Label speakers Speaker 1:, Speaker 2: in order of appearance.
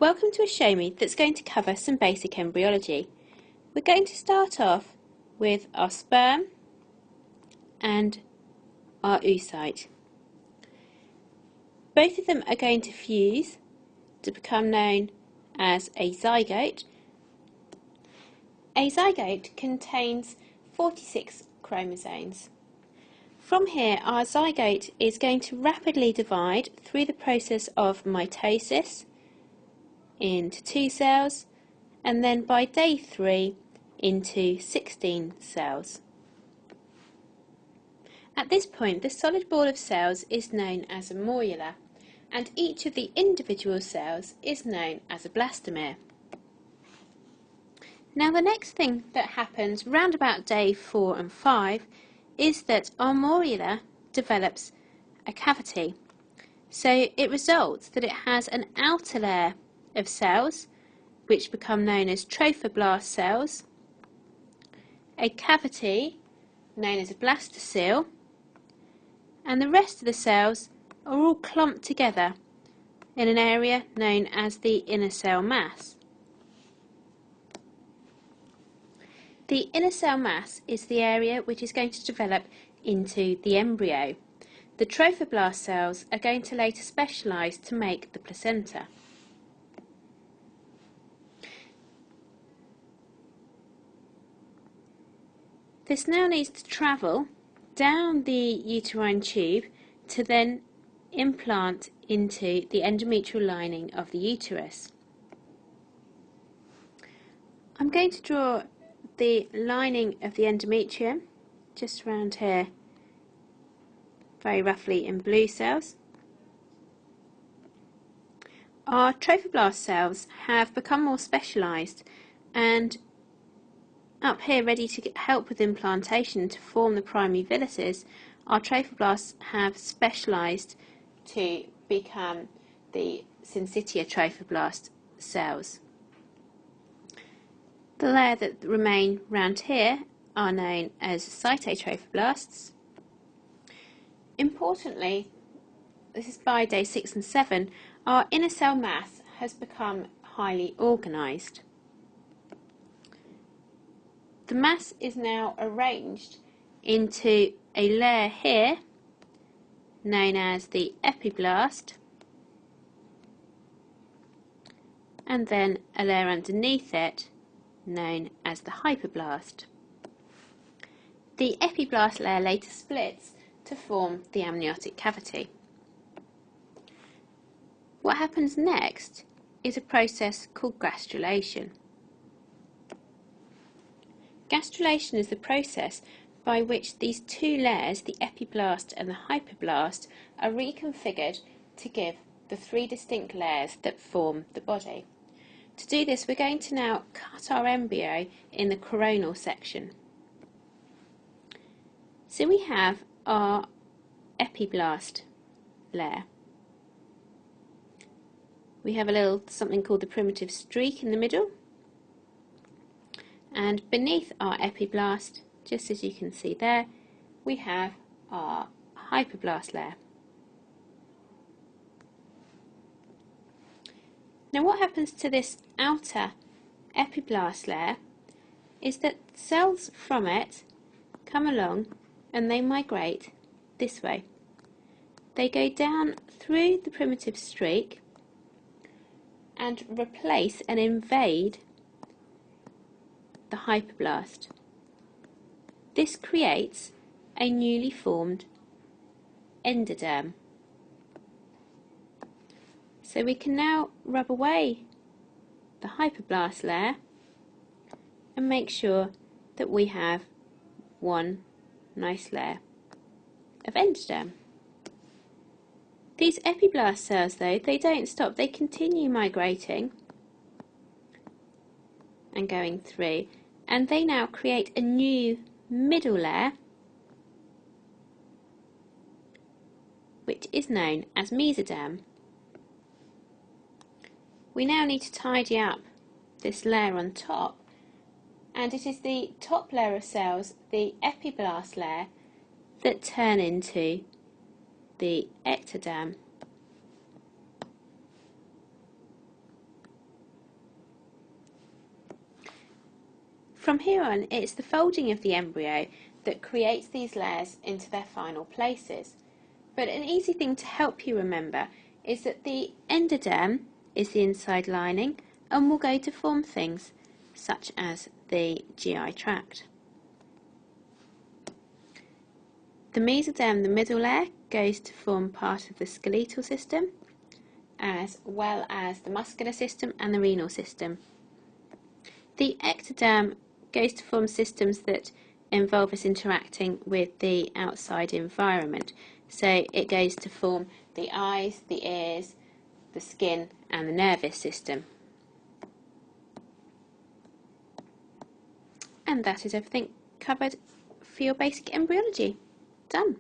Speaker 1: Welcome to a Show Me that's going to cover some basic embryology. We're going to start off with our sperm and our oocyte. Both of them are going to fuse to become known as a zygote. A zygote contains 46 chromosomes. From here, our zygote is going to rapidly divide through the process of mitosis into 2 cells, and then by day 3 into 16 cells. At this point, the solid ball of cells is known as a morula, and each of the individual cells is known as a blastomere. Now the next thing that happens round about day 4 and 5 is that our morula develops a cavity. So it results that it has an outer layer of cells which become known as trophoblast cells, a cavity known as a blastocele, and the rest of the cells are all clumped together in an area known as the inner cell mass. The inner cell mass is the area which is going to develop into the embryo. The trophoblast cells are going to later specialise to make the placenta. This now needs to travel down the uterine tube to then implant into the endometrial lining of the uterus. I'm going to draw the lining of the endometrium just around here, very roughly in blue cells. Our trophoblast cells have become more specialised, and up here ready to help with implantation to form the primary villus, our trophoblasts have specialised to become the syncytia trophoblast cells. The layer that remain round here are known as cytotrophoblasts. Importantly, this is by day 6 and 7, our inner cell mass has become highly organised. The mass is now arranged into a layer here known as the epiblast, and then a layer underneath it known as the hypoblast. The epiblast layer later splits to form the amniotic cavity. What happens next is a process called gastrulation. Gastrulation is the process by which these two layers, the epiblast and the hypoblast, are reconfigured to give the 3 distinct layers that form the body. To do this, we're going to now cut our embryo in the coronal section. So we have our epiblast layer. We have a little something called the primitive streak in the middle, and beneath our epiblast, just as you can see there, we have our hypoblast layer. Now what happens to this outer epiblast layer is that cells from it come along and they migrate this way. They go down through the primitive streak and replace and invade the hypoblast. This creates a newly formed endoderm. So we can now rub away the hypoblast layer and make sure that we have one nice layer of endoderm. These epiblast cells, though, they don't stop, they continue migrating and going through, and they now create a new middle layer which is known as mesoderm. We now need to tidy up this layer on top, and it is the top layer of cells, the epiblast layer, that turn into the ectoderm. from here on, it's the folding of the embryo that creates these layers into their final places. But an easy thing to help you remember is that the endoderm is the inside lining and will go to form things such as the GI tract. The mesoderm, the middle layer, goes to form part of the skeletal system, as well as the muscular system and the renal system. The ectoderm goes to form systems that involve us interacting with the outside environment. So it goes to form the eyes, the ears, the skin and the nervous system. And that is everything covered for your basic embryology. Done.